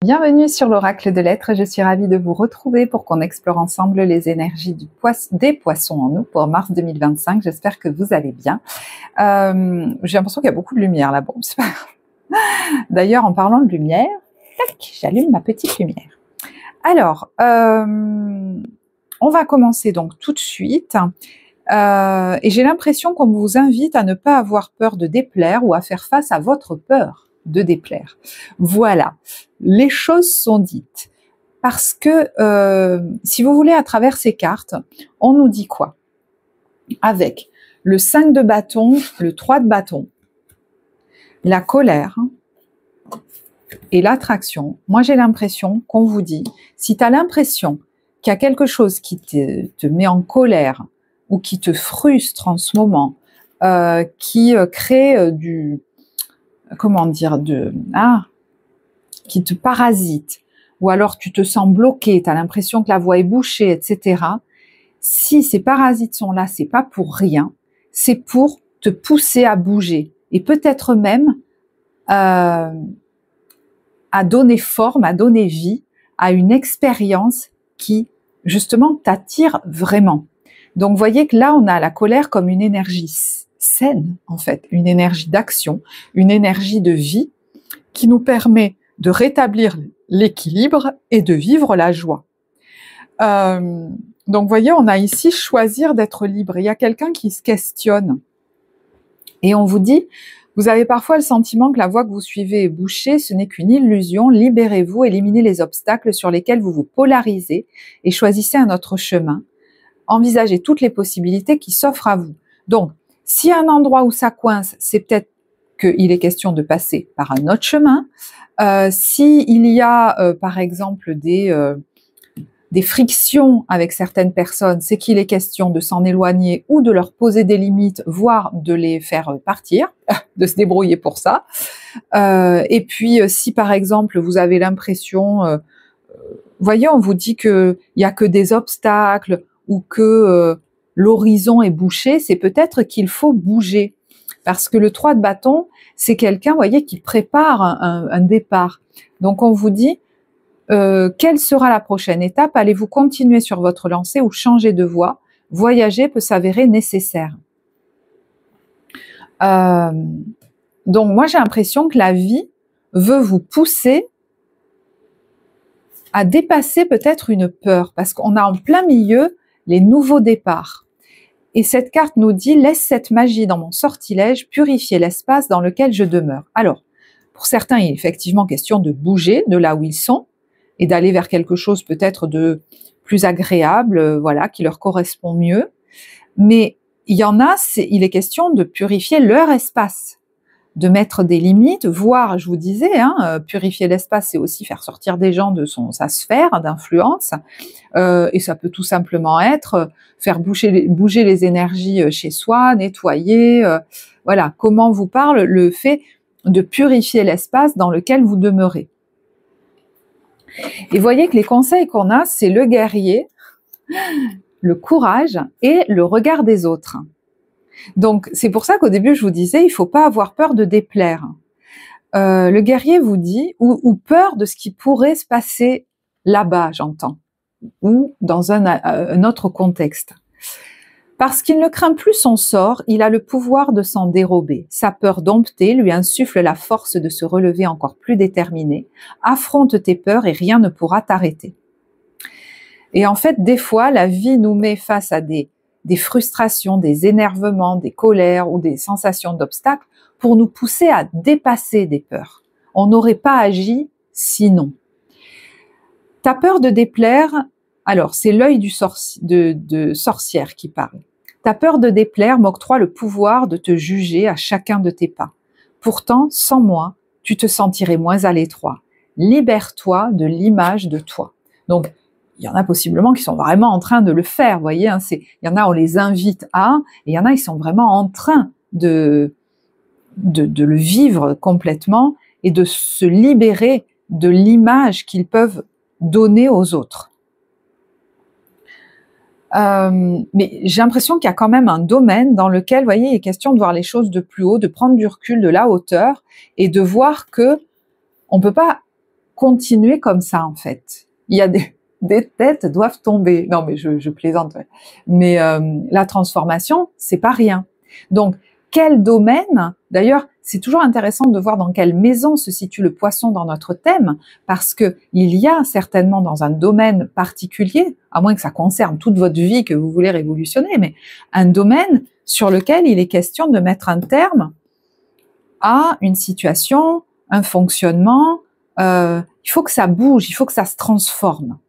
Bienvenue sur l'Oracle de l'Être, je suis ravie de vous retrouver pour qu'on explore ensemble les énergies des poissons en nous pour mars 2025. J'espère que vous allez bien. J'ai l'impression qu'il y a beaucoup de lumière là, bon, c'est pas grave. D'ailleurs, en parlant de lumière, tac, j'allume ma petite lumière. Alors, on va commencer donc tout de suite. Et j'ai l'impression qu'on vous invite à ne pas avoir peur de déplaire ou à faire face à votre peur de déplaire. Voilà, les choses sont dites. Parce que, si vous voulez, à travers ces cartes, on nous dit quoi? Avec le 5 de bâton, le 3 de bâton, la colère et l'attraction, moi j'ai l'impression qu'on vous dit, si tu as l'impression qu'il y a quelque chose qui te met en colère ou qui te frustre en ce moment, qui crée qui te parasite, ou alors tu te sens bloqué, tu as l'impression que la voie est bouchée, etc. Si ces parasites sont là, c'est pas pour rien, c'est pour te pousser à bouger, et peut-être même à donner forme, à donner vie à une expérience qui, justement, t'attire vraiment. Donc, vous voyez que là, on a la colère comme une énergie saine, en fait, une énergie d'action, une énergie de vie qui nous permet de rétablir l'équilibre et de vivre la joie. Donc, vous voyez, on a ici choisir d'être libre. Il y a quelqu'un qui se questionne et on vous dit, vous avez parfois le sentiment que la voie que vous suivez est bouchée, ce n'est qu'une illusion, libérez-vous, éliminez les obstacles sur lesquels vous vous polarisez et choisissez un autre chemin. Envisagez toutes les possibilités qui s'offrent à vous. Donc, s'il y a un endroit où ça coince, c'est peut-être qu'il est question de passer par un autre chemin. S'il y a, par exemple, des frictions avec certaines personnes, c'est qu'il est question de s'en éloigner ou de leur poser des limites, voire de les faire partir, de se débrouiller pour ça. Et puis, si par exemple, vous avez l'impression, voyez, on vous dit qu'il n'y a que des obstacles ou que l'horizon est bouché, c'est peut-être qu'il faut bouger. Parce que le 3 de bâton, c'est quelqu'un, vous voyez, qui prépare un départ. Donc, on vous dit, quelle sera la prochaine étape? Allez-vous continuer sur votre lancée ou changer de voie? Voyager peut s'avérer nécessaire. Donc, moi, j'ai l'impression que la vie veut vous pousser à dépasser peut-être une peur, parce qu'on a en plein milieu les nouveaux départs. Et cette carte nous dit « Laisse cette magie dans mon sortilège, purifier l'espace dans lequel je demeure ». Alors, pour certains, il est effectivement question de bouger de là où ils sont et d'aller vers quelque chose peut-être de plus agréable, voilà, qui leur correspond mieux. Mais il y en a, il est question de purifier leur espace, de mettre des limites, voire, je vous disais, purifier l'espace, c'est aussi faire sortir des gens de sa sphère d'influence, et ça peut tout simplement être faire bouger les énergies chez soi, nettoyer, voilà, comment vous parle le fait de purifier l'espace dans lequel vous demeurez. Et voyez que les conseils qu'on a, c'est le guerrier, le courage et le regard des autres. Donc, c'est pour ça qu'au début, je vous disais, il ne faut pas avoir peur de déplaire. Le guerrier vous dit, ou peur de ce qui pourrait se passer là-bas, j'entends, ou dans un autre contexte. Parce qu'il ne craint plus son sort, il a le pouvoir de s'en dérober. Sa peur domptée lui insuffle la force de se relever encore plus déterminé. Affronte tes peurs et rien ne pourra t'arrêter. Et en fait, des fois, la vie nous met face à des frustrations, des énervements, des colères ou des sensations d'obstacles pour nous pousser à dépasser des peurs. On n'aurait pas agi sinon. Ta peur de déplaire, alors c'est l'œil de sorcière qui parle. Ta peur de déplaire m'octroie le pouvoir de te juger à chacun de tes pas. Pourtant, sans moi, tu te sentirais moins à l'étroit. Libère-toi de l'image de toi. Donc, il y en a possiblement qui sont vraiment en train de le faire, vous voyez, il y en a, on les invite à, et il y en a, ils sont vraiment en train de le vivre complètement et de se libérer de l'image qu'ils peuvent donner aux autres. Mais j'ai l'impression qu'il y a quand même un domaine dans lequel, vous voyez, il est question de voir les choses de plus haut, de prendre du recul, de la hauteur, et de voir que on peut pas continuer comme ça, en fait. Il y a des têtes doivent tomber. Non, mais je plaisante. Ouais. Mais la transformation, c'est pas rien. Donc, quel domaine, d'ailleurs, c'est toujours intéressant de voir dans quelle maison se situe le poisson dans notre thème, parce que il y a certainement dans un domaine particulier, à moins que ça concerne toute votre vie que vous voulez révolutionner, mais un domaine sur lequel il est question de mettre un terme à une situation, un fonctionnement. Il faut que ça bouge, il faut que ça se transforme.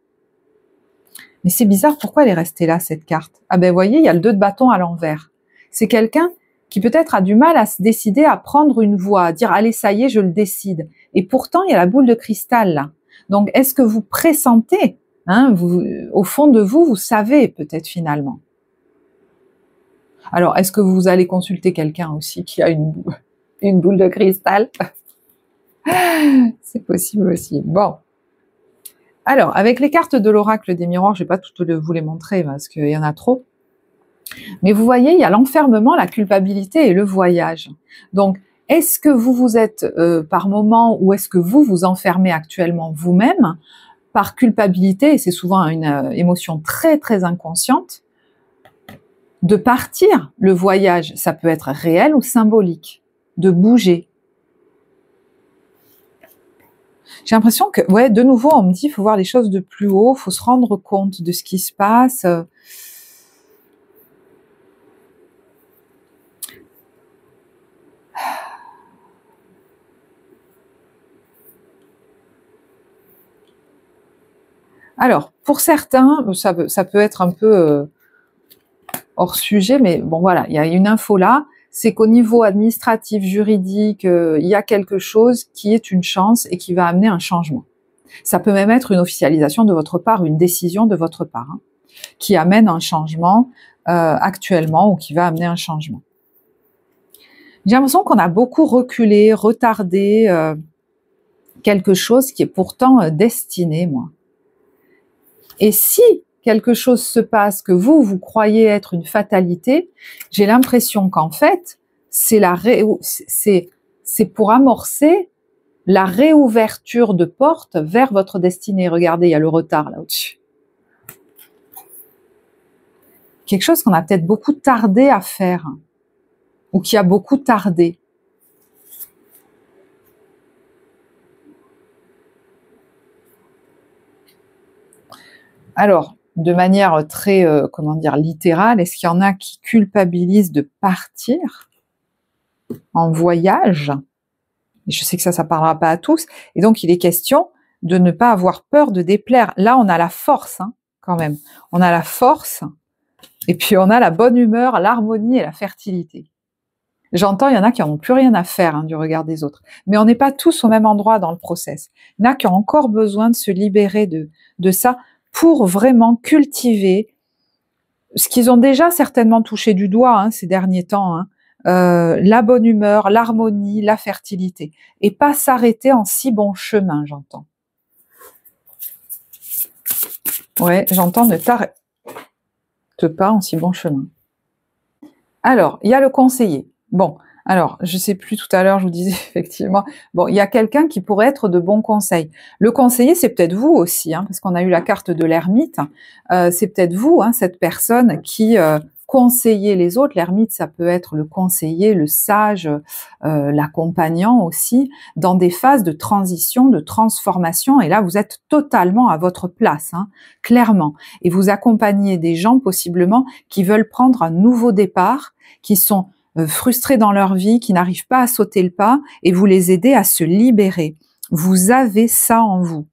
Mais c'est bizarre, pourquoi elle est restée là, cette carte? Ah ben, vous voyez, il y a le 2 de bâton à l'envers. C'est quelqu'un qui peut-être a du mal à se décider à prendre une voie, à dire, allez, ça y est, je le décide. Et pourtant, il y a la boule de cristal, là. Donc, est-ce que vous pressentez, hein, au fond de vous, vous savez peut-être finalement. Alors, est-ce que vous allez consulter quelqu'un aussi qui a une boule de cristal? C'est possible aussi. Bon. Alors, avec les cartes de l'oracle des miroirs, je ne vais pas toutes vous les montrer parce qu'il y en a trop. Mais vous voyez, il y a l'enfermement, la culpabilité et le voyage. Donc, est-ce que vous êtes par moment, ou est-ce que vous vous enfermez actuellement vous-même par culpabilité, et c'est souvent une émotion très très inconsciente, de partir. Le voyage, ça peut être réel ou symbolique, de bouger. J'ai l'impression que, ouais, de nouveau, on me dit, il faut voir les choses de plus haut, il faut se rendre compte de ce qui se passe. Alors, pour certains, ça peut être un peu hors sujet, mais bon voilà, il y a une info là, c'est qu'au niveau administratif, juridique, il y a quelque chose qui est une chance et qui va amener un changement. Ça peut même être une officialisation de votre part, une décision de votre part, hein, qui amène un changement actuellement, ou qui va amener un changement. J'ai l'impression qu'on a beaucoup reculé, retardé quelque chose qui est pourtant destiné, moi. Et si quelque chose se passe que vous croyez être une fatalité, j'ai l'impression qu'en fait, c'est pour amorcer la réouverture de portes vers votre destinée. Regardez, il y a le retard là au-dessus. Quelque chose qu'on a peut-être beaucoup tardé à faire, ou qui a beaucoup tardé. Alors, de manière très, comment dire, littérale, est-ce qu'il y en a qui culpabilisent de partir en voyage? Et je sais que ça parlera pas à tous. Et donc, il est question de ne pas avoir peur de déplaire. Là, on a la force, hein, quand même. On a la force, et puis on a la bonne humeur, l'harmonie et la fertilité. J'entends, il y en a qui n'ont plus rien à faire, hein, du regard des autres. Mais on n'est pas tous au même endroit dans le process. Il y en a qui ont encore besoin de se libérer de ça pour vraiment cultiver ce qu'ils ont déjà certainement touché du doigt, hein, ces derniers temps, hein, la bonne humeur, l'harmonie, la fertilité. Et pas s'arrêter en si bon chemin, j'entends. Ouais, j'entends, ne t'arrête pas en si bon chemin. Alors, il y a le conseiller. Bon, alors, je sais plus, tout à l'heure, je vous disais effectivement, bon, il y a quelqu'un qui pourrait être de bons conseils. Le conseiller, c'est peut-être vous aussi, hein, parce qu'on a eu la carte de l'ermite. C'est peut-être vous, hein, cette personne qui conseillez les autres. L'ermite, ça peut être le conseiller, le sage, l'accompagnant aussi, dans des phases de transition, de transformation. Et là, vous êtes totalement à votre place, hein, clairement. Et vous accompagnez des gens, possiblement, qui veulent prendre un nouveau départ, qui sont frustrés dans leur vie, qui n'arrivent pas à sauter le pas, et vous les aidez à se libérer. Vous avez ça en vous.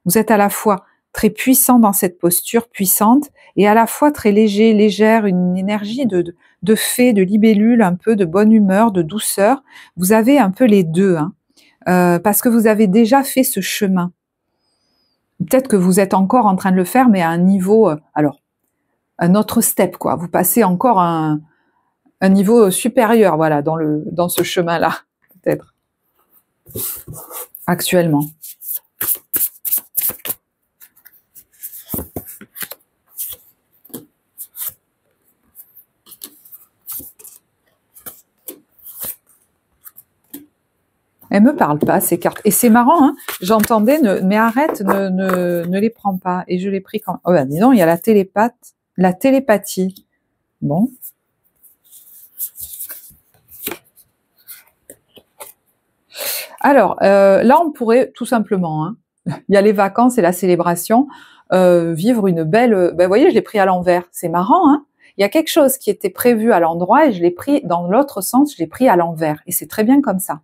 Vous êtes à la fois très puissant dans cette posture puissante, et à la fois très léger, légère, une énergie de fée, de libellule, un peu de bonne humeur, de douceur. Vous avez un peu les deux, hein, parce que vous avez déjà fait ce chemin. Peut-être que vous êtes encore en train de le faire, mais à un niveau, alors, un autre step, quoi. Vous passez encore un niveau supérieur, voilà, dans ce chemin-là, peut-être, actuellement. Elles me parlent pas, ces cartes. Et c'est marrant, hein, j'entendais, mais arrête, ne les prends pas. Et je l'ai pris quand... Oh ben dis donc, il y a la télépathie. Bon. Alors, là, on pourrait tout simplement, hein, il y a les vacances et la célébration, vivre une belle... Ben, vous voyez, je l'ai pris à l'envers. C'est marrant, hein. Il y a quelque chose qui était prévu à l'endroit et je l'ai pris dans l'autre sens, je l'ai pris à l'envers. Et c'est très bien comme ça.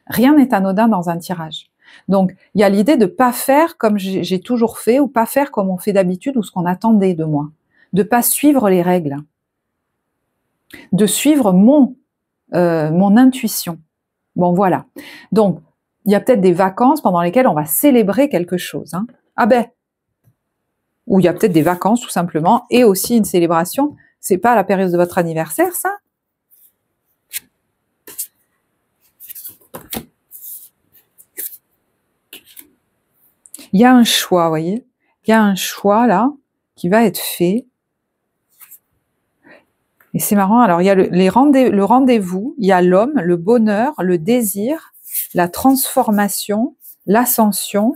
Rien n'est anodin dans un tirage. Donc, il y a l'idée de pas faire comme j'ai toujours fait ou pas faire comme on fait d'habitude ou ce qu'on attendait de moi. De pas suivre les règles. De suivre mon intuition. Bon, voilà. Donc, il y a peut-être des vacances pendant lesquelles on va célébrer quelque chose. Hein. Ah ben, ou il y a peut-être des vacances tout simplement et aussi une célébration. C'est pas la période de votre anniversaire, ça? Il y a un choix, vous voyez. Il y a un choix là qui va être fait. Et c'est marrant. Alors il y a le rendez-vous, il y a l'homme, le bonheur, le désir, la transformation, l'ascension,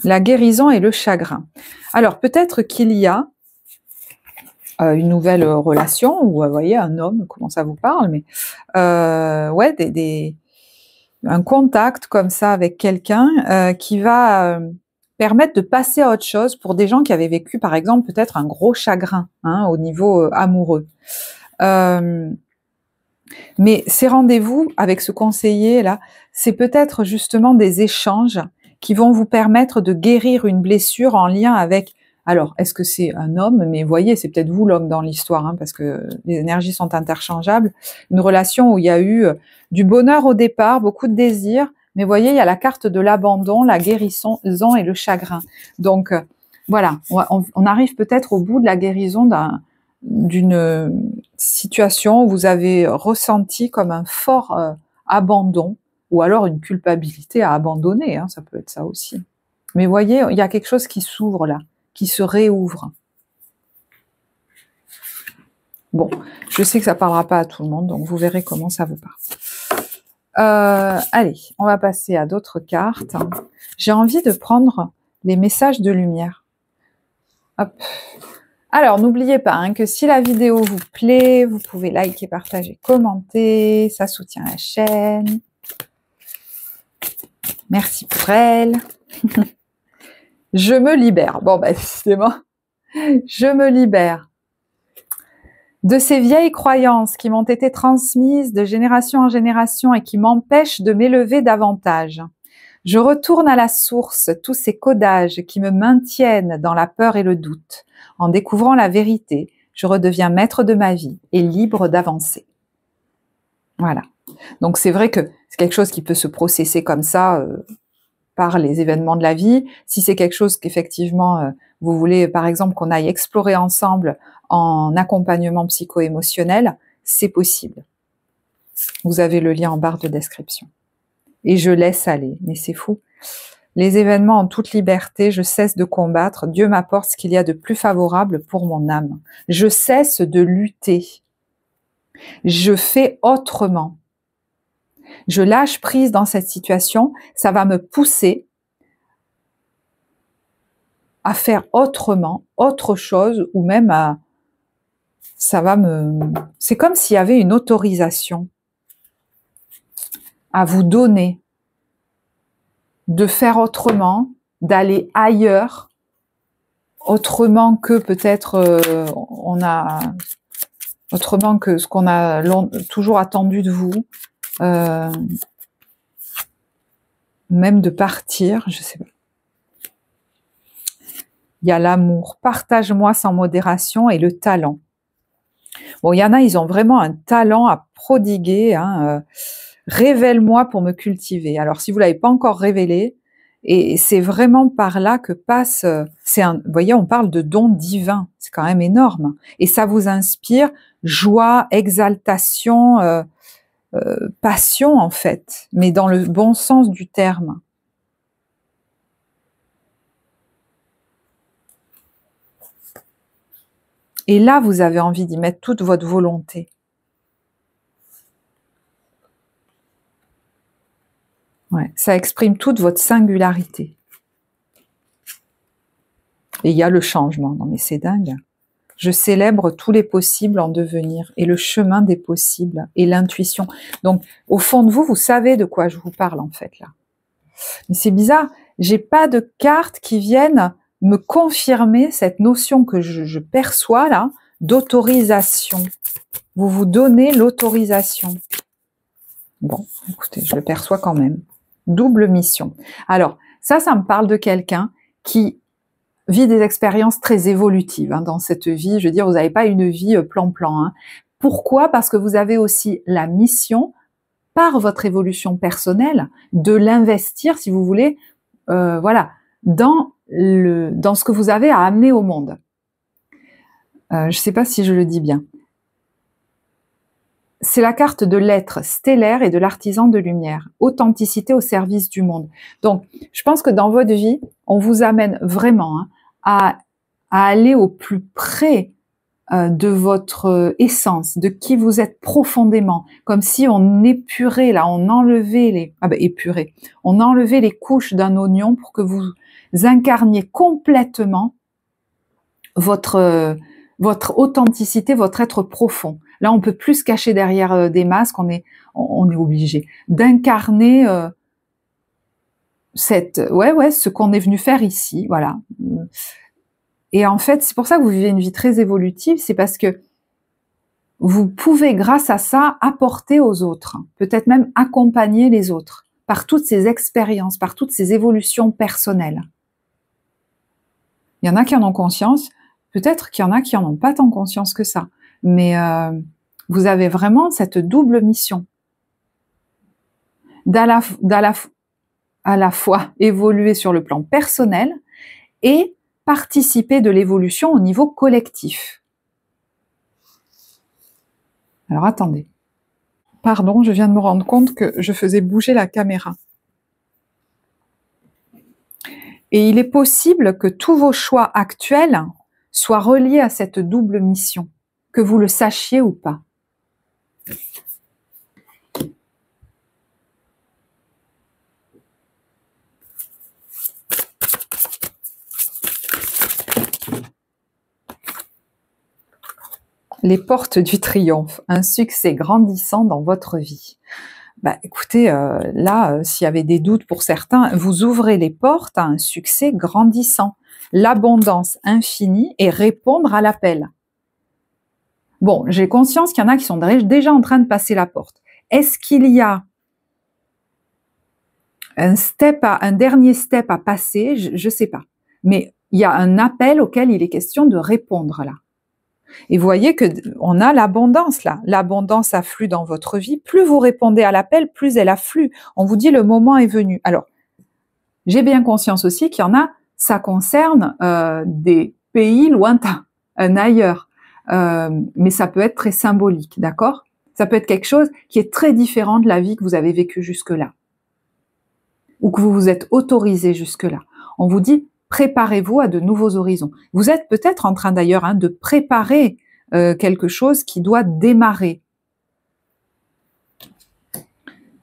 la guérison et le chagrin. Alors peut-être qu'il y a une nouvelle relation, ou vous voyez, un homme, comment ça vous parle, mais ouais, un contact comme ça avec quelqu'un qui va permettre de passer à autre chose pour des gens qui avaient vécu, par exemple, peut-être un gros chagrin hein, au niveau amoureux. Mais ces rendez-vous avec ce conseiller-là, c'est peut-être justement des échanges qui vont vous permettre de guérir une blessure en lien avec... Alors, est-ce que c'est un homme? Mais voyez, c'est peut-être vous l'homme dans l'histoire, hein, parce que les énergies sont interchangeables. Une relation où il y a eu du bonheur au départ, beaucoup de désir, mais voyez, il y a la carte de l'abandon, la guérison et le chagrin. Donc, voilà, on arrive peut-être au bout de la guérison d'une situation où vous avez ressenti comme un fort abandon, ou alors une culpabilité à abandonner, hein, ça peut être ça aussi. Mais voyez, il y a quelque chose qui s'ouvre là, qui se réouvre. Bon, je sais que ça parlera pas à tout le monde, donc vous verrez comment ça vous parle. Allez, on va passer à d'autres cartes. J'ai envie de prendre les messages de lumière. Hop. Alors, n'oubliez pas hein, que si la vidéo vous plaît, vous pouvez liker, partager, commenter, ça soutient la chaîne. Merci pour elle. Je me libère. Bon, bah, décidément, je me libère de ces vieilles croyances qui m'ont été transmises de génération en génération et qui m'empêchent de m'élever davantage. Je retourne à la source, tous ces codages qui me maintiennent dans la peur et le doute. En découvrant la vérité, je redeviens maître de ma vie et libre d'avancer. Voilà. Donc c'est vrai que c'est quelque chose qui peut se processer comme ça par les événements de la vie. Si c'est quelque chose qu'effectivement vous voulez, par exemple, qu'on aille explorer ensemble en accompagnement psycho-émotionnel, c'est possible. Vous avez le lien en barre de description. Et je laisse aller, mais c'est fou. Les événements en toute liberté, je cesse de combattre. Dieu m'apporte ce qu'il y a de plus favorable pour mon âme. Je cesse de lutter. Je fais autrement. Je lâche prise dans cette situation. Ça va me pousser à faire autrement, autre chose, ou même à... Ça va me... C'est comme s'il y avait une autorisation à vous donner de faire autrement, d'aller ailleurs, autrement que peut-être autrement que ce qu'on a toujours attendu de vous, même de partir, je sais pas. Il y a l'amour, partage-moi sans modération et le talent. Bon, il y en a, ils ont vraiment un talent à prodiguer, hein, révèle-moi pour me cultiver. Alors, si vous l'avez pas encore révélé, et c'est vraiment par là que passe, vous voyez, on parle de don divin, c'est quand même énorme. Et ça vous inspire joie, exaltation, passion en fait, mais dans le bon sens du terme. Et là, vous avez envie d'y mettre toute votre volonté. Ouais, ça exprime toute votre singularité. Et il y a le changement. Non mais c'est dingue. Je célèbre tous les possibles en devenir et le chemin des possibles et l'intuition. Donc, au fond de vous, vous savez de quoi je vous parle en fait là. Mais c'est bizarre, j'ai pas de cartes qui viennent me confirmer cette notion que je perçois là d'autorisation. Vous vous donnez l'autorisation. Bon, écoutez, je le perçois quand même. Double mission. Alors, ça me parle de quelqu'un qui vit des expériences très évolutives hein, dans cette vie. Je veux dire, vous n'avez pas une vie plan-plan. Hein. Pourquoi? Parce que vous avez aussi la mission, par votre évolution personnelle, de l'investir, si vous voulez, voilà, dans ce que vous avez à amener au monde. Je ne sais pas si je le dis bien. C'est la carte de l'être stellaire et de l'artisan de lumière. Authenticité au service du monde. Donc, je pense que dans votre vie, on vous amène vraiment hein, à aller au plus près de votre essence, de qui vous êtes profondément, comme si on épurait là, on enlevait on enlevait les couches d'un oignon pour que vous incarniez complètement votre authenticité, votre être profond. Là, on peut plus se cacher derrière des masques, on est obligé d'incarner ce qu'on est venu faire ici, voilà. Et en fait, c'est pour ça que vous vivez une vie très évolutive, c'est parce que vous pouvez, grâce à ça, apporter aux autres, peut-être même accompagner les autres, par toutes ces expériences, par toutes ces évolutions personnelles. Il y en a qui en ont conscience, peut-être qu'il y en a qui en ont pas tant conscience que ça, mais vous avez vraiment cette double mission à la fois évoluer sur le plan personnel et participer de l'évolution au niveau collectif. Alors attendez. Pardon, je viens de me rendre compte que je faisais bouger la caméra. Et il est possible que tous vos choix actuels soient reliés à cette double mission, que vous le sachiez ou pas. Les portes du triomphe, un succès grandissant dans votre vie. Bah, écoutez, là, s'il y avait des doutes pour certains, vous ouvrez les portes à un succès grandissant, l'abondance infinie et répondre à l'appel. Bon, j'ai conscience qu'il y en a qui sont déjà en train de passer la porte. Est-ce qu'il y a un dernier step à passer? Je ne sais pas. Mais il y a un appel auquel il est question de répondre là. Et vous voyez que on a l'abondance là. L'abondance afflue dans votre vie. Plus vous répondez à l'appel, plus elle afflue. On vous dit le moment est venu. Alors, j'ai bien conscience aussi qu'il y en a, ça concerne des pays lointains, ailleurs. Mais ça peut être très symbolique, d'accord? Ça peut être quelque chose qui est très différent de la vie que vous avez vécue jusque-là. Ou que vous vous êtes autorisé jusque-là. On vous dit, préparez-vous à de nouveaux horizons. Vous êtes peut-être en train d'ailleurs de préparer quelque chose qui doit démarrer.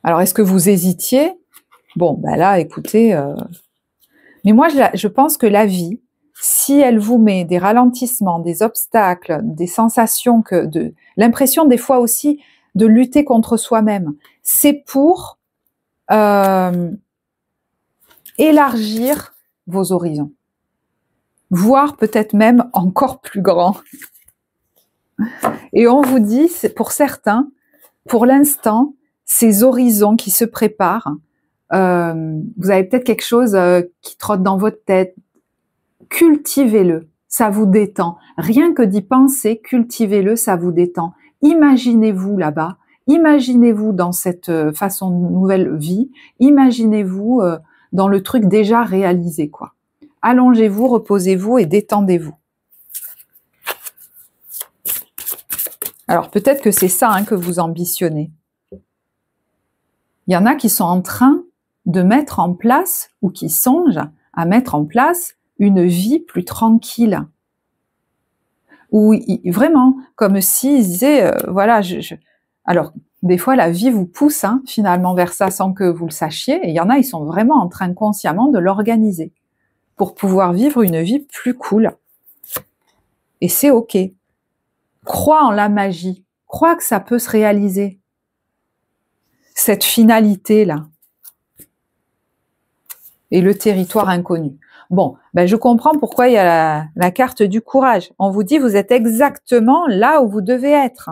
Alors, est-ce que vous hésitiez? Bon, ben là, écoutez... Mais moi, je pense que la vie, si elle vous met des ralentissements, des obstacles, des sensations, l'impression des fois aussi de lutter contre soi-même, c'est pour élargir vos horizons, voire peut-être même encore plus grand. Et on vous dit, pour certains, pour l'instant, ces horizons qui se préparent, vous avez peut-être quelque chose qui trotte dans votre tête, cultivez-le, ça vous détend. Rien que d'y penser, cultivez-le, ça vous détend. Imaginez-vous là-bas, imaginez-vous dans cette façon de nouvelle vie, imaginez-vous dans le truc déjà réalisé, quoi. Allongez-vous, reposez-vous et détendez-vous. Alors peut-être que c'est ça que vous ambitionnez. Il y en a qui sont en train de mettre en place ou qui songent à mettre en place une vie plus tranquille. Ou vraiment, comme s'ils disaient, voilà, alors Des fois, la vie vous pousse finalement vers ça sans que vous le sachiez. Et il y en a, ils sont vraiment en train consciemment de l'organiser pour pouvoir vivre une vie plus cool. Et c'est OK. Crois en la magie. Crois que ça peut se réaliser. Cette finalité-là. Et le territoire inconnu. Bon, ben je comprends pourquoi il y a la carte du courage. On vous dit, vous êtes exactement là où vous devez être.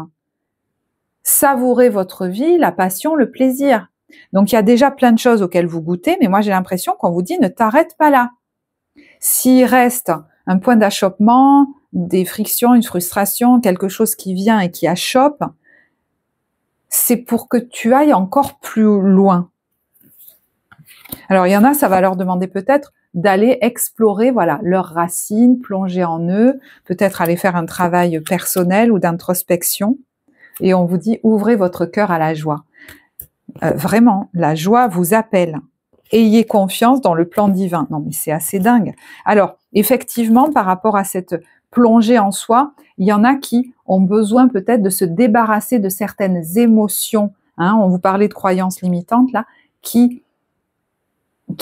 Savourez votre vie, la passion, le plaisir. Donc, il y a déjà plein de choses auxquelles vous goûtez, mais moi, j'ai l'impression qu'on vous dit, ne t'arrête pas là. S'il reste un point d'achoppement, des frictions, une frustration, quelque chose qui vient et qui achoppe, c'est pour que tu ailles encore plus loin. Alors, il y en a, ça va leur demander peut-être d'aller explorer, voilà, leurs racines, plonger en eux, peut-être aller faire un travail personnel ou d'introspection. Et on vous dit, ouvrez votre cœur à la joie. Vraiment, la joie vous appelle. Ayez confiance dans le plan divin. Non, mais c'est assez dingue. Alors, effectivement, par rapport à cette plongée en soi, il y en a qui ont besoin peut-être de se débarrasser de certaines émotions. On vous parlait de croyances limitantes, là, qui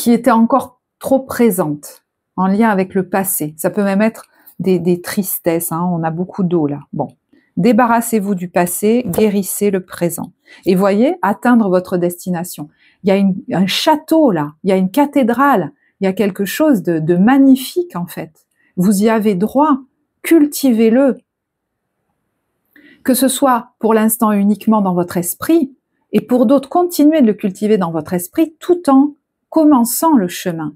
étaient encore trop présentes en lien avec le passé. Ça peut même être des tristesses. On a beaucoup d'eau, là. Bon. Débarrassez-vous du passé, guérissez le présent. Et voyez, atteindre votre destination. Il y a un château là, il y a une cathédrale, il y a quelque chose de magnifique en fait. Vous y avez droit, cultivez-le. Que ce soit pour l'instant uniquement dans votre esprit, et pour d'autres, continuez de le cultiver dans votre esprit tout en commençant le chemin.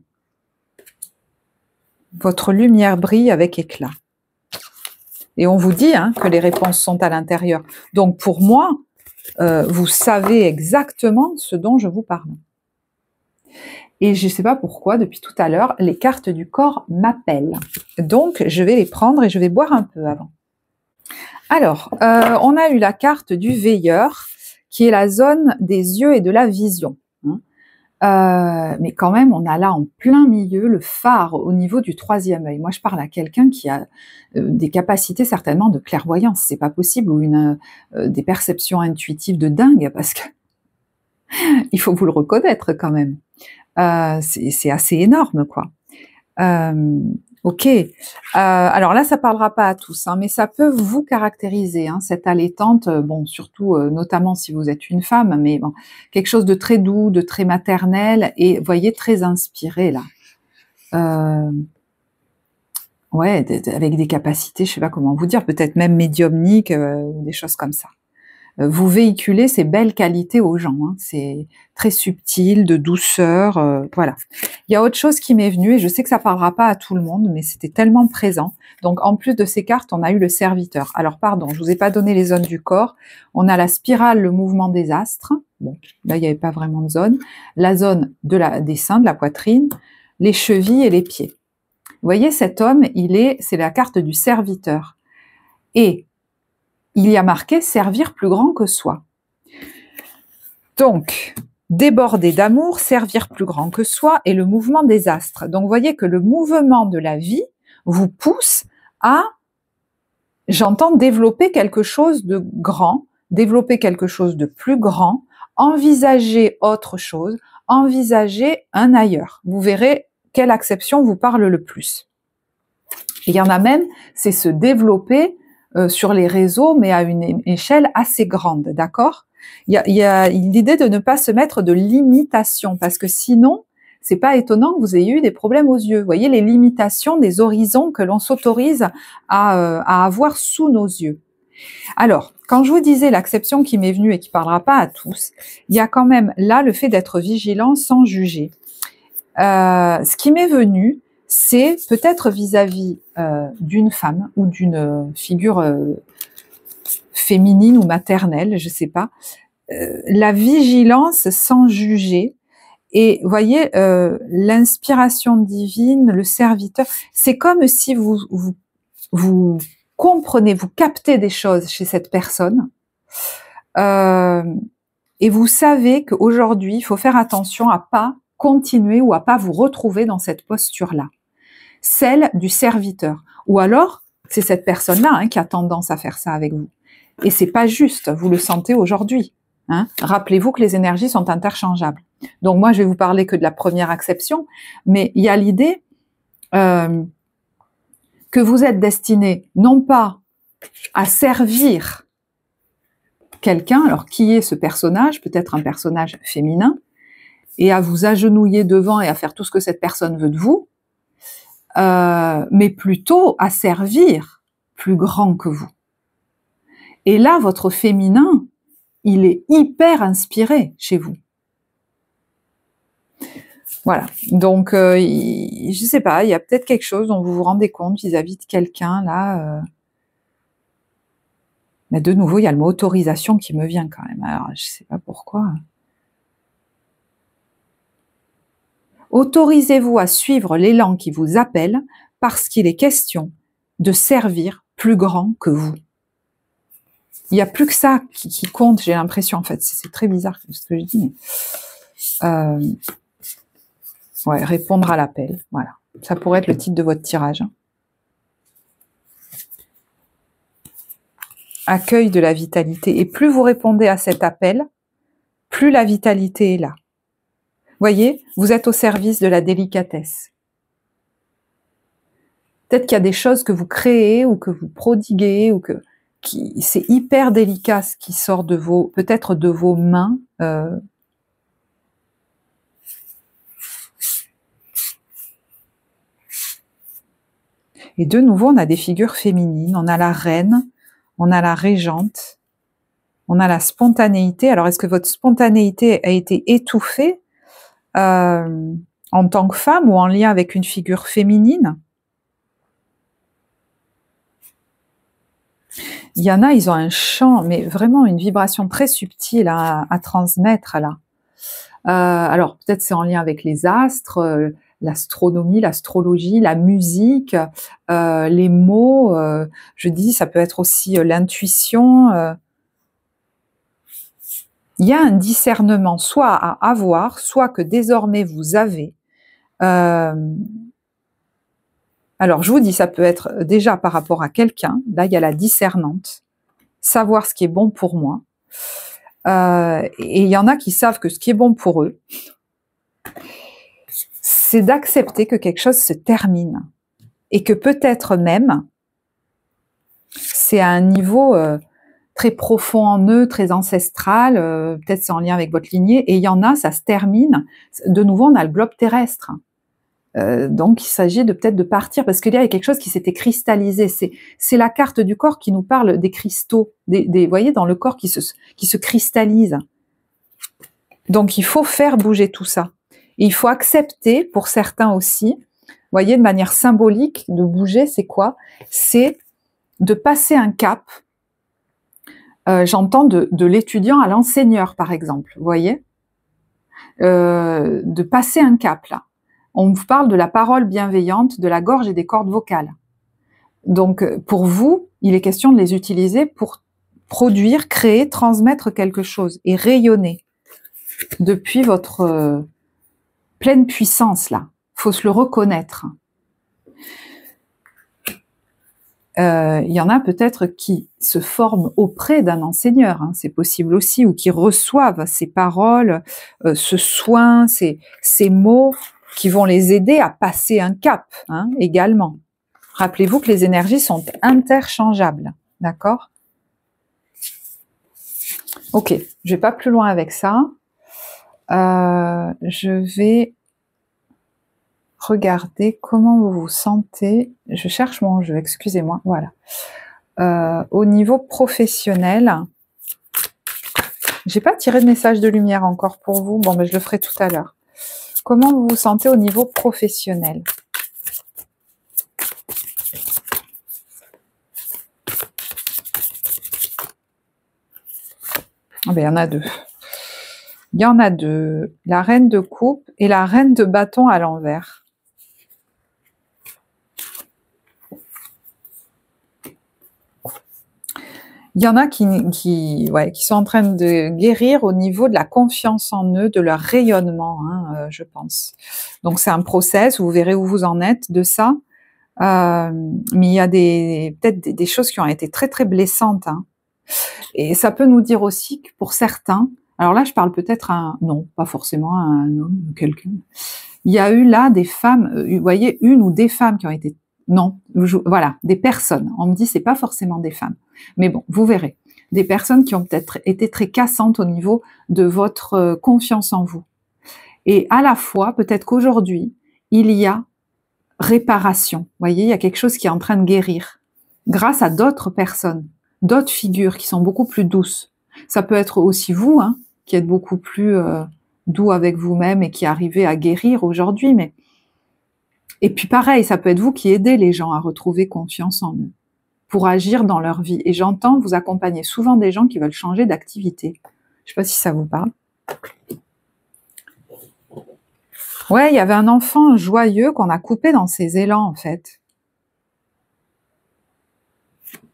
Votre lumière brille avec éclat. Et on vous dit que les réponses sont à l'intérieur. Donc pour moi, vous savez exactement ce dont je vous parle. Et je ne sais pas pourquoi, depuis tout à l'heure, les cartes du corps m'appellent. Donc je vais les prendre et je vais boire un peu avant. Alors, on a eu la carte du veilleur, qui est la zone des yeux et de la vision. Mais quand même, on a là en plein milieu le phare au niveau du troisième œil. Moi, je parle à quelqu'un qui a des capacités certainement de clairvoyance, c'est pas possible, ou des perceptions intuitives de dingue, parce que il faut vous le reconnaître quand même. C'est assez énorme, quoi. Ok. Alors là, ça parlera pas à tous, mais ça peut vous caractériser, cette allaitante. Bon, surtout, notamment si vous êtes une femme, mais bon, quelque chose de très doux, de très maternel, et voyez, très inspiré là. Ouais, avec des capacités, je sais pas comment vous dire, peut-être même médiumniques, ou des choses comme ça. Vous véhiculez ces belles qualités aux gens, c'est très subtil, de douceur, voilà. Il y a autre chose qui m'est venue, et je sais que ça parlera pas à tout le monde, mais c'était tellement présent. Donc en plus de ces cartes, on a eu le serviteur. Alors pardon, je vous ai pas donné les zones du corps. On a la spirale, le mouvement des astres. Bon, là il n'y avait pas vraiment de zone. La zone des seins, de la poitrine, les chevilles et les pieds. Vous voyez, cet homme, c'est la carte du serviteur. Et il y a marqué « servir plus grand que soi ». Donc, déborder d'amour, servir plus grand que soi et le mouvement des astres. Donc, vous voyez que le mouvement de la vie vous pousse à, j'entends, développer quelque chose de grand, développer quelque chose de plus grand, envisager autre chose, envisager un ailleurs. Vous verrez quelle acception vous parle le plus. Et il y en a même, c'est se développer sur les réseaux, mais à une échelle assez grande, d'accord ? Il y a l'idée de ne pas se mettre de limitation, parce que sinon, c'est pas étonnant que vous ayez eu des problèmes aux yeux. Vous voyez les limitations des horizons que l'on s'autorise à avoir sous nos yeux. Alors, quand je vous disais l'acception qui m'est venue et qui parlera pas à tous, il y a quand même là le fait d'être vigilant sans juger. Ce qui m'est venu, c'est peut-être vis-à-vis d'une femme ou d'une figure féminine ou maternelle, je sais pas, la vigilance sans juger. Et voyez, l'inspiration divine, le serviteur, c'est comme si vous comprenez, vous captez des choses chez cette personne, et vous savez qu'aujourd'hui, il faut faire attention à pas continuer ou à pas vous retrouver dans cette posture-là, celle du serviteur. Ou alors, c'est cette personne-là qui a tendance à faire ça avec vous. Et c'est pas juste, vous le sentez aujourd'hui. Hein. Rappelez-vous que les énergies sont interchangeables. Donc moi, je vais vous parler que de la première acception, mais il y a l'idée que vous êtes destiné non pas à servir quelqu'un, alors qui est ce personnage, peut-être un personnage féminin, et à vous agenouiller devant et à faire tout ce que cette personne veut de vous, mais plutôt à servir plus grand que vous. Et là, votre féminin, il est hyper inspiré chez vous. Voilà. Donc, je sais pas, il y a peut-être quelque chose dont vous vous rendez compte vis-à-vis de quelqu'un, là. Mais de nouveau, il y a le mot autorisation qui me vient quand même. Alors, je sais pas pourquoi. Autorisez-vous à suivre l'élan qui vous appelle parce qu'il est question de servir plus grand que vous. Il n'y a plus que ça qui compte, j'ai l'impression, en fait. C'est très bizarre ce que je dis, mais... ouais, répondre à l'appel, voilà. Ça pourrait être le titre de votre tirage. Accueil de la vitalité. Et plus vous répondez à cet appel, plus la vitalité est là. Voyez, vous êtes au service de la délicatesse. Peut-être qu'il y a des choses que vous créez ou que vous prodiguez ou que c'est hyper délicat ce qui sort de vos, peut-être de vos mains. Et de nouveau, on a des figures féminines. On a la reine, on a la régente, on a la spontanéité. Alors, est-ce que votre spontanéité a été étouffée en tant que femme ou en lien avec une figure féminine? Il y en a, ils ont un champ, mais vraiment une vibration très subtile à transmettre là. Alors peut-être c'est en lien avec les astres, l'astronomie, l'astrologie, la musique, les mots. Je dis, ça peut être aussi l'intuition. Il y a un discernement, soit à avoir, soit que désormais vous avez. Alors, je vous dis, ça peut être déjà par rapport à quelqu'un. Là, il y a la discernante. Savoir ce qui est bon pour moi. Et il y en a qui savent que ce qui est bon pour eux, c'est d'accepter que quelque chose se termine. Et que peut-être même, c'est à un niveau très profond en eux, très ancestral. Peut-être c'est en lien avec votre lignée. Et il y en a, ça se termine. De nouveau, on a le globe terrestre. Donc, il s'agit de peut-être de partir, parce qu'il y a quelque chose qui s'était cristallisé. C'est la carte du corps qui nous parle des cristaux, vous voyez, dans le corps qui se cristallise. Donc, il faut faire bouger tout ça. Et il faut accepter, pour certains aussi, vous voyez, de manière symbolique, de bouger, c'est quoi? C'est de passer un cap. J'entends de l'étudiant à l'enseigneur, par exemple, vous voyez, de passer un cap, là. On vous parle de la parole bienveillante, de la gorge et des cordes vocales. Donc, pour vous, il est question de les utiliser pour produire, créer, transmettre quelque chose et rayonner depuis votre pleine puissance, là. Faut se le reconnaître. Il y en a peut-être qui se forment auprès d'un enseigneur, hein, c'est possible aussi, ou qui reçoivent ces paroles, ce soin, ces mots, qui vont les aider à passer un cap, hein, également. Rappelez-vous que les énergies sont interchangeables, d'accord? Ok, je vais pas plus loin avec ça. Je vais regarder comment vous vous sentez. Je cherche mon jeu, excusez-moi, voilà. Au niveau professionnel, j'ai pas tiré de message de lumière encore pour vous, bon, ben, je le ferai tout à l'heure. Comment vous vous sentez au niveau professionnel? Ah ben, il y en a deux. Il y en a deux. La reine de coupe et la reine de bâton à l'envers. Il y en a qui sont en train de guérir au niveau de la confiance en eux, de leur rayonnement, hein, je pense. Donc c'est un process, vous verrez où vous en êtes de ça. Mais il y a peut-être des choses qui ont été très très blessantes, hein. Et ça peut nous dire aussi que pour certains, alors là je parle peut-être non, pas forcément à un homme ou quelqu'un, il y a eu là des femmes, vous voyez, une ou des femmes qui ont été, non, voilà, des personnes, on me dit c'est pas forcément des femmes, mais bon, vous verrez, des personnes qui ont peut-être été très cassantes au niveau de votre confiance en vous. Et à la fois, peut-être qu'aujourd'hui, il y a réparation, vous voyez, il y a quelque chose qui est en train de guérir, grâce à d'autres personnes, d'autres figures qui sont beaucoup plus douces. Ça peut être aussi vous, hein, qui êtes beaucoup plus doux avec vous-même et qui arrivez à guérir aujourd'hui, mais et puis pareil, ça peut être vous qui aidez les gens à retrouver confiance en eux, pour agir dans leur vie. Et j'entends, vous accompagner souvent des gens qui veulent changer d'activité. Je sais pas si ça vous parle. Ouais, il y avait un enfant joyeux qu'on a coupé dans ses élans, en fait.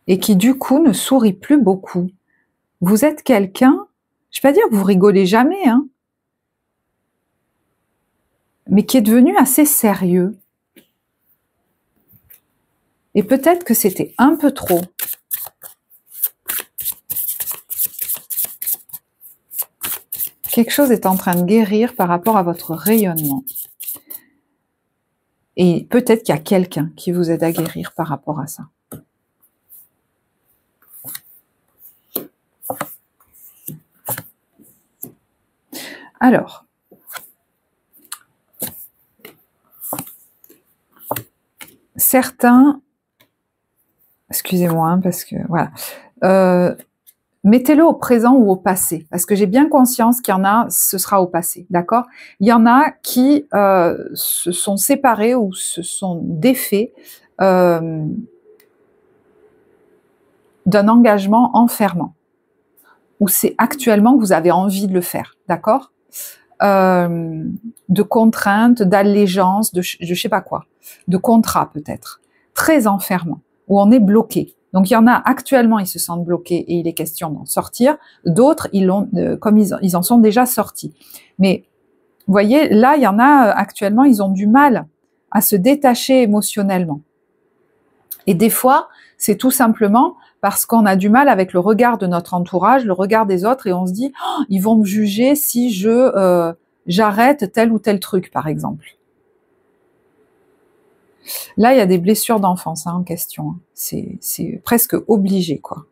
Et qui, du coup, ne sourit plus beaucoup. Vous êtes quelqu'un, je vais pas dire que vous rigolez jamais, hein, mais qui est devenu assez sérieux. Et peut-être que c'était un peu trop. Quelque chose est en train de guérir par rapport à votre rayonnement. Et peut-être qu'il y a quelqu'un qui vous aide à guérir par rapport à ça. Alors, certains, excusez-moi, hein, parce que voilà, mettez-le au présent ou au passé, parce que j'ai bien conscience qu'il y en a, ce sera au passé, d'accord? Il y en a qui se sont séparés ou se sont défaits d'un engagement enfermant, ou c'est actuellement que vous avez envie de le faire, d'accord? De contraintes, d'allégeance, de je sais pas quoi, de contrat peut-être, très enfermant, où on est bloqué. Donc il y en a actuellement, ils se sentent bloqués et il est question d'en sortir. D'autres, ils l'ont, comme ils en sont déjà sortis. Mais vous voyez, là, il y en a actuellement, ils ont du mal à se détacher émotionnellement. Et des fois, c'est tout simplement parce qu'on a du mal avec le regard de notre entourage, le regard des autres, et on se dit oh, ils vont me juger si j'arrête tel ou tel truc, par exemple. Là, il y a des blessures d'enfance en question. C'est presque obligé, quoi.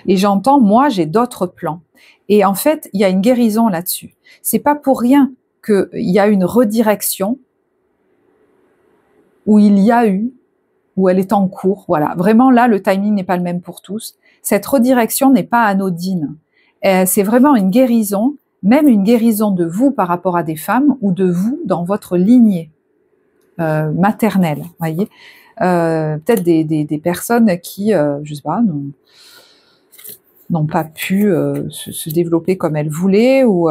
Et j'entends, moi, j'ai d'autres plans. Et en fait, il y a une guérison là-dessus. C'est pas pour rien qu'il y a une redirection où il y a eu, où elle est en cours. Voilà, vraiment là, le timing n'est pas le même pour tous. Cette redirection n'est pas anodine. C'est vraiment une guérison, même une guérison de vous par rapport à des femmes ou de vous dans votre lignée maternelle. Voyez, peut-être des personnes qui, je sais pas, n'ont pas pu se développer comme elles voulaient ou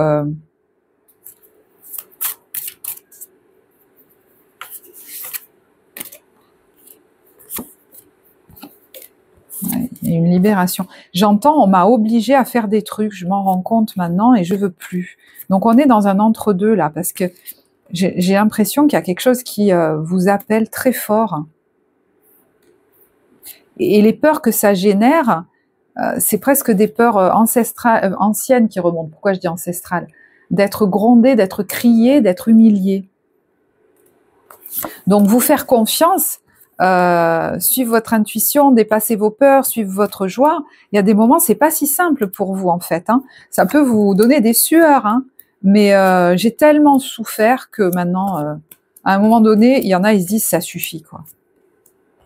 il y a une libération. J'entends, on m'a obligé à faire des trucs, je m'en rends compte maintenant et je veux plus. Donc on est dans un entre-deux là, parce que j'ai l'impression qu'il y a quelque chose qui vous appelle très fort. Et les peurs que ça génère, c'est presque des peurs ancestrales, anciennes qui remontent. Pourquoi je dis ancestrales? D'être grondé, d'être crié, d'être humilié. Donc vous faire confiance, suivre votre intuition, dépasser vos peurs, suivre votre joie. Il y a des moments, c'est pas si simple pour vous en fait. Hein. Ça peut vous donner des sueurs, hein. Mais j'ai tellement souffert que maintenant, à un moment donné, il y en a, ils se disent ça suffit quoi.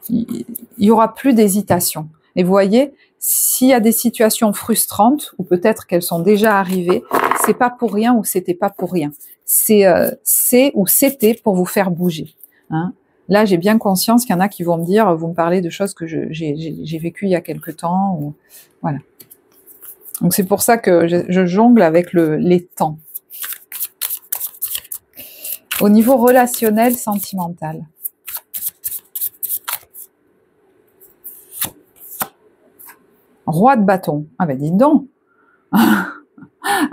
Il y aura plus d'hésitation. Et vous voyez, s'il y a des situations frustrantes, ou peut-être qu'elles sont déjà arrivées, c'est pas pour rien ou c'était pas pour rien. C'est ou c'était pour vous faire bouger. Hein. Là, j'ai bien conscience qu'il y en a qui vont me dire, vous me parlez de choses que j'ai vécues il y a quelque temps. Ou, voilà. Donc c'est pour ça que je jongle avec les temps. Au niveau relationnel, sentimental. Roi de bâton. Ah ben dites donc.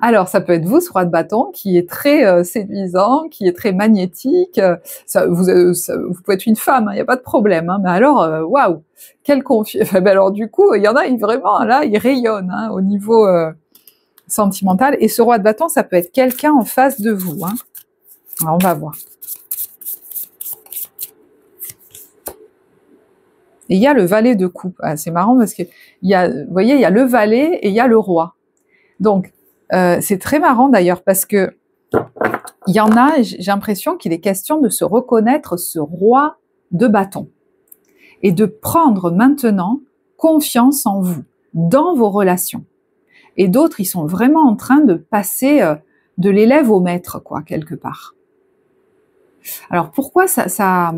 Alors, ça peut être vous, ce roi de bâton, qui est très séduisant, qui est très magnétique. Vous pouvez être une femme, il n'y a pas de problème. Hein, mais alors, waouh, quelle confiance. Ben alors, du coup, il y en a, vraiment, là, ils rayonnent hein, au niveau sentimental. Et ce roi de bâton, ça peut être quelqu'un en face de vous. Hein. Alors, on va voir. Et il y a le valet de coupe. Ah, c'est marrant parce que, vous voyez, il y a le valet et il y a le roi. Donc, c'est très marrant d'ailleurs parce que il y en a, j'ai l'impression qu'il est question de se reconnaître ce roi de bâton et de prendre maintenant confiance en vous, dans vos relations. Et d'autres, ils sont vraiment en train de passer de l'élève au maître, quoi, quelque part. Alors, pourquoi ça a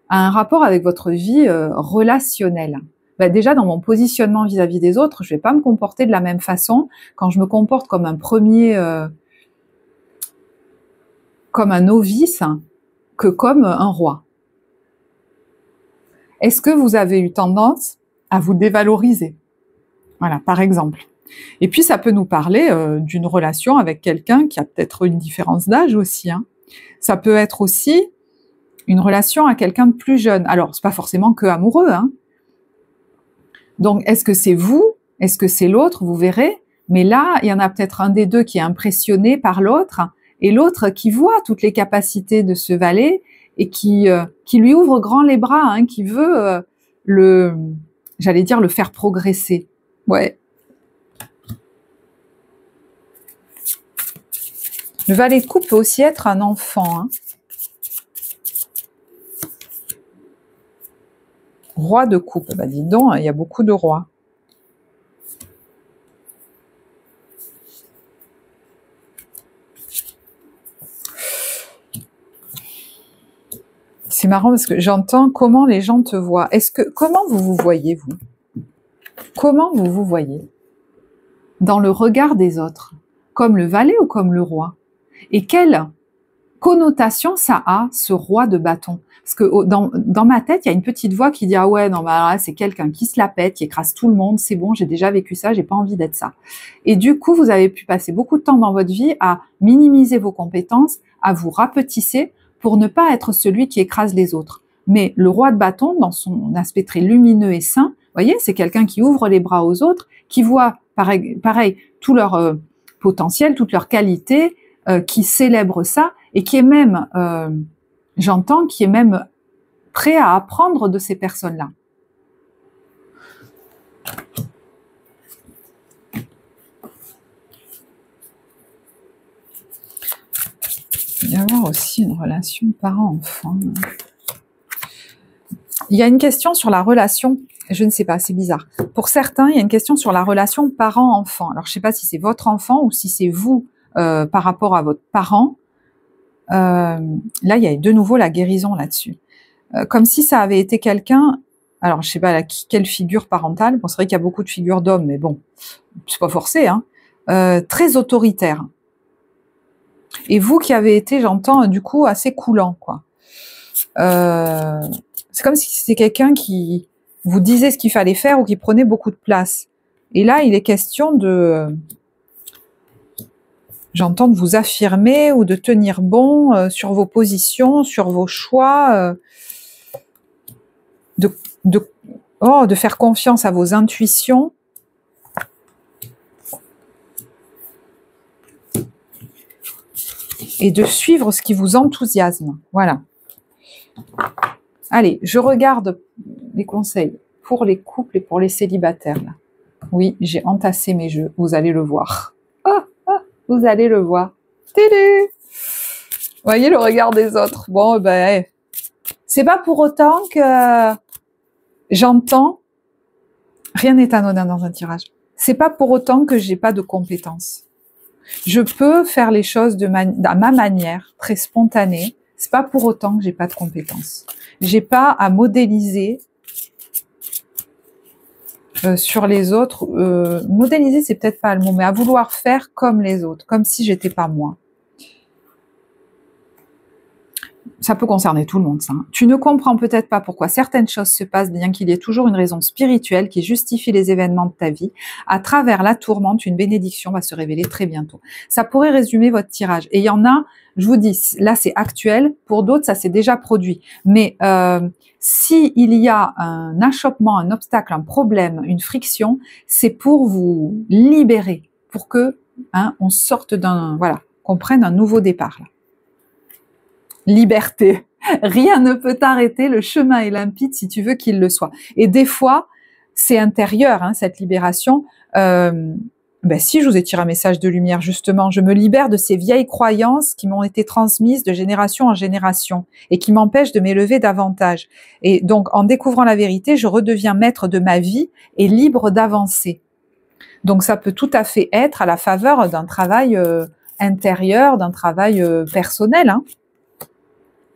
un rapport avec votre vie relationnelle? Ben déjà, dans mon positionnement vis-à-vis des autres, je vais pas me comporter de la même façon quand je me comporte comme un premier, comme un novice, que comme un roi. Est-ce que vous avez eu tendance à vous dévaloriser? Voilà, par exemple. Et puis, ça peut nous parler d'une relation avec quelqu'un qui a peut-être une différence d'âge aussi. Hein. Ça peut être aussi une relation à quelqu'un de plus jeune. Alors, c'est pas forcément que amoureux, hein. Donc, est-ce que c'est vous? Est-ce que c'est l'autre? Vous verrez. Mais là, il y en a peut-être un des deux qui est impressionné par l'autre et l'autre qui voit toutes les capacités de ce valet et qui lui ouvre grand les bras, hein, qui veut j'allais dire, le faire progresser. Ouais. Le valet de coupe peut aussi être un enfant. Hein. Roi de coupe. Bah, dis donc, il y a beaucoup de rois. C'est marrant parce que j'entends comment les gens te voient. Comment vous vous voyez, vous? Comment vous vous voyez? Dans le regard des autres? Comme le valet ou comme le roi? Et quelle connotation ça a, ce roi de bâton? Parce que dans ma tête, il y a une petite voix qui dit « Ah ouais, non, bah là, c'est quelqu'un qui se la pète, qui écrase tout le monde, c'est bon, j'ai déjà vécu ça, j'ai pas envie d'être ça. » Et du coup, vous avez pu passer beaucoup de temps dans votre vie à minimiser vos compétences, à vous rapetisser pour ne pas être celui qui écrase les autres. Mais le roi de bâton, dans son aspect très lumineux et sain, vous voyez, c'est quelqu'un qui ouvre les bras aux autres, qui voit, pareil tout leur potentiel, toutes leurs qualités, qui célèbre ça, et qui est même, j'entends, qui est même prêt à apprendre de ces personnes-là. Il va y avoir aussi une relation parent-enfant. Il y a une question sur la relation, je ne sais pas, c'est bizarre. Pour certains, il y a une question sur la relation parent-enfant. Alors, je ne sais pas si c'est votre enfant ou si c'est vous par rapport à votre parent. Là, il y a de nouveau la guérison là-dessus. Comme si ça avait été quelqu'un, alors je sais pas quelle figure parentale, bon c'est vrai qu'il y a beaucoup de figures d'hommes, mais bon, c'est pas forcé, hein, très autoritaire. Et vous qui avez été, j'entends, du coup, assez coulant, quoi. C'est comme si c'était quelqu'un qui vous disait ce qu'il fallait faire ou qui prenait beaucoup de place. Et là, il est question de... J'entends de vous affirmer ou de tenir bon sur vos positions, sur vos choix, de faire confiance à vos intuitions. Et de suivre ce qui vous enthousiasme. Voilà. Allez, je regarde les conseils pour les couples et pour les célibataires. Là. Oui, j'ai entassé mes jeux. Vous allez le voir. Vous allez le voir. Tédé! Voyez le regard des autres. Bon, ben, c'est pas pour autant que j'entends. Rien n'est anodin dans un tirage. C'est pas pour autant que j'ai pas de compétences. Je peux faire les choses à ma manière, très spontanée. C'est pas pour autant que j'ai pas de compétences. J'ai pas à modéliser sur les autres. Modéliser, c'est peut-être pas le mot, mais à vouloir faire comme les autres, comme si j'étais pas moi. Ça peut concerner tout le monde, ça. Tu ne comprends peut-être pas pourquoi certaines choses se passent, bien qu'il y ait toujours une raison spirituelle qui justifie les événements de ta vie. À travers la tourmente, une bénédiction va se révéler très bientôt. Ça pourrait résumer votre tirage. Et il y en a, je vous dis, là c'est actuel, pour d'autres ça s'est déjà produit. Mais si il y a un achoppement, un obstacle, un problème, une friction, c'est pour vous libérer, pour que on sorte d'un, voilà, qu'on prenne un nouveau départ. Là. Liberté. Rien ne peut t'arrêter, le chemin est limpide si tu veux qu'il le soit. Et des fois, c'est intérieur, cette libération. Si je vous ai tiré un message de lumière, justement, je me libère de ces vieilles croyances qui m'ont été transmises de génération en génération et qui m'empêchent de m'élever davantage. Et donc, en découvrant la vérité, je redeviens maître de ma vie et libre d'avancer. Donc, ça peut tout à fait être à la faveur d'un travail intérieur, d'un travail personnel,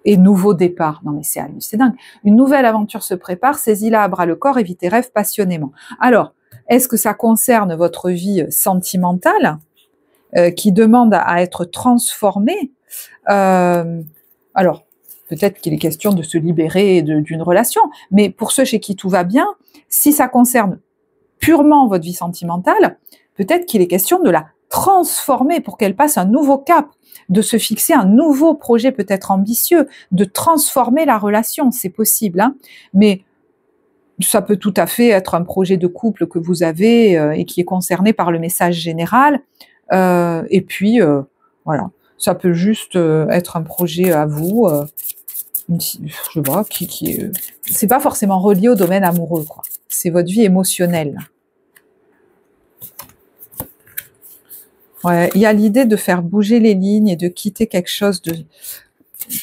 Et nouveau départ. Non mais c'est dingue. Une nouvelle aventure se prépare, saisis-la à bras le corps et vis tes rêves passionnément. Alors, est-ce que ça concerne votre vie sentimentale qui demande à être transformée Alors, peut-être qu'il est question de se libérer d'une relation, mais pour ceux chez qui tout va bien, si ça concerne purement votre vie sentimentale, peut-être qu'il est question de la transformer pour qu'elle passe un nouveau cap, de se fixer un nouveau projet peut-être ambitieux, de transformer la relation, c'est possible, mais ça peut tout à fait être un projet de couple que vous avez et qui est concerné par le message général, et puis voilà, ça peut juste être un projet à vous, je vois, qui c'est pas forcément relié au domaine amoureux, quoi. C'est votre vie émotionnelle. Ouais, il y a l'idée de faire bouger les lignes et de quitter quelque chose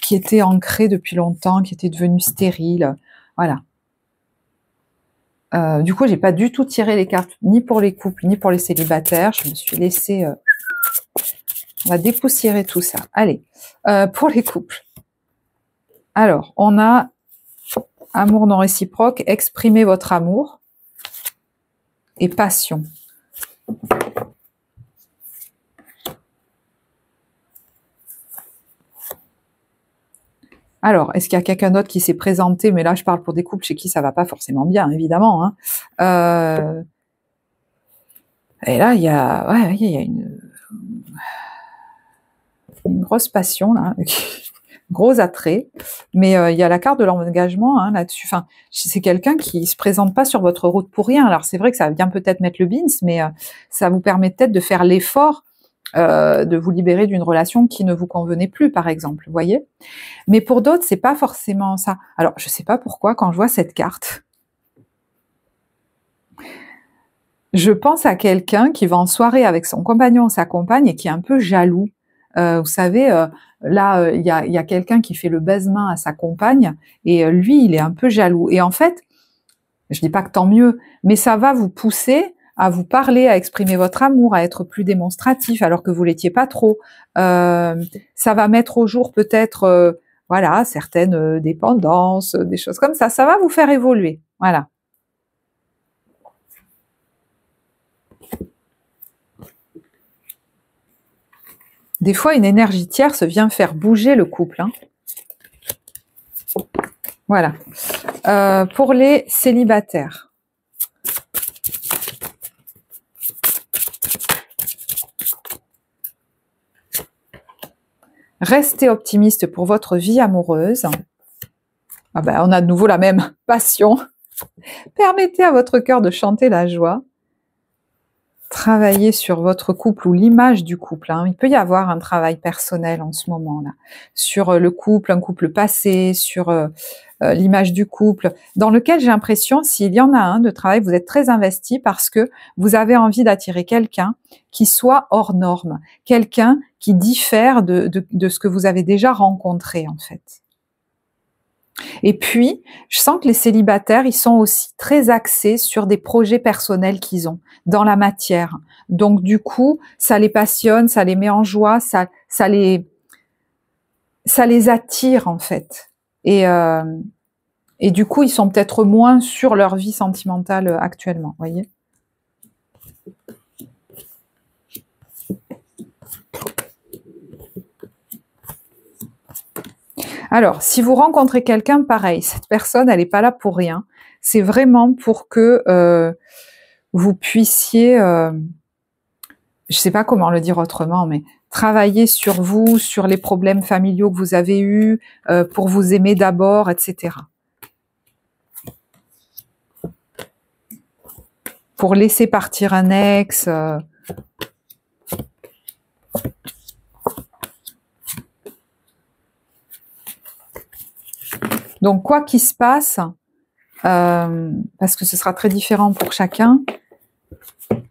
qui était ancré depuis longtemps, qui était devenu stérile. Voilà. Du coup, j'ai pas du tout tiré les cartes, ni pour les couples, ni pour les célibataires. Je me suis laissée... on va dépoussiérer tout ça. Allez, pour les couples. Alors, on a amour non réciproque, exprimez votre amour et passion. Alors, est-ce qu'il y a quelqu'un d'autre qui s'est présenté? Mais là, je parle pour des couples chez qui ça va pas forcément bien, évidemment. Et là, il y a une grosse passion, là, gros attrait. Mais il y a la carte de l'engagement là-dessus. Enfin, c'est quelqu'un qui se présente pas sur votre route pour rien. Alors, c'est vrai que ça vient peut-être mettre le bins, mais ça vous permet peut-être de faire l'effort de vous libérer d'une relation qui ne vous convenait plus, par exemple, vous voyez. Mais pour d'autres, c'est pas forcément ça. Alors, je sais pas pourquoi, quand je vois cette carte, je pense à quelqu'un qui va en soirée avec son compagnon ou sa compagne et qui est un peu jaloux. Vous savez, là, il y a quelqu'un qui fait le baise-main à sa compagne et lui, il est un peu jaloux. Et en fait, je dis pas que tant mieux, mais ça va vous pousser à vous parler, à exprimer votre amour, à être plus démonstratif alors que vous l'étiez pas trop. Ça va mettre au jour peut-être, voilà, certaines dépendances, des choses comme ça. Ça va vous faire évoluer. Voilà. Des fois, une énergie tierce vient faire bouger le couple. Voilà. Pour les célibataires. Restez optimiste pour votre vie amoureuse. Ah ben, on a de nouveau la même passion. Permettez à votre cœur de chanter la joie. Travaillez sur votre couple ou l'image du couple. Il peut y avoir un travail personnel en ce moment-là. Sur le couple, un couple passé, sur l'image du couple, dans lequel j'ai l'impression, s'il y en a un de travail, vous êtes très investi parce que vous avez envie d'attirer quelqu'un qui soit hors norme, quelqu'un qui diffère de ce que vous avez déjà rencontré, en fait. Et puis, je sens que les célibataires, ils sont aussi très axés sur des projets personnels qu'ils ont dans la matière. Donc, du coup, ça les passionne, ça les met en joie, ça les attire, en fait. Et du coup, ils sont peut-être moins sur leur vie sentimentale actuellement, voyez. Alors, si vous rencontrez quelqu'un, pareil, cette personne, elle n'est pas là pour rien. C'est vraiment pour que vous puissiez, je ne sais pas comment le dire autrement, mais travailler sur vous, sur les problèmes familiaux que vous avez eus, pour vous aimer d'abord, etc. Pour laisser partir un ex. Donc, quoi qu'il se passe, parce que ce sera très différent pour chacun, vous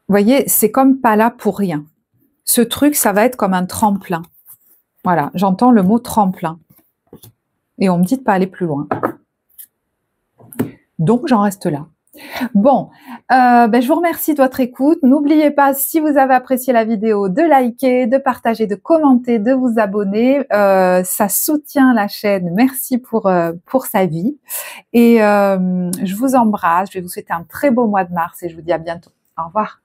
voyez, c'est comme pas là pour rien. Ce truc, ça va être comme un tremplin. Voilà, j'entends le mot tremplin. Et on me dit de pas aller plus loin. Donc, j'en reste là. Bon, je vous remercie de votre écoute. N'oubliez pas, si vous avez apprécié la vidéo, de liker, de partager, de commenter, de vous abonner. Ça soutient la chaîne. Merci pour sa vie. Et je vous embrasse. Je vais vous souhaiter un très beau mois de mars et je vous dis à bientôt. Au revoir.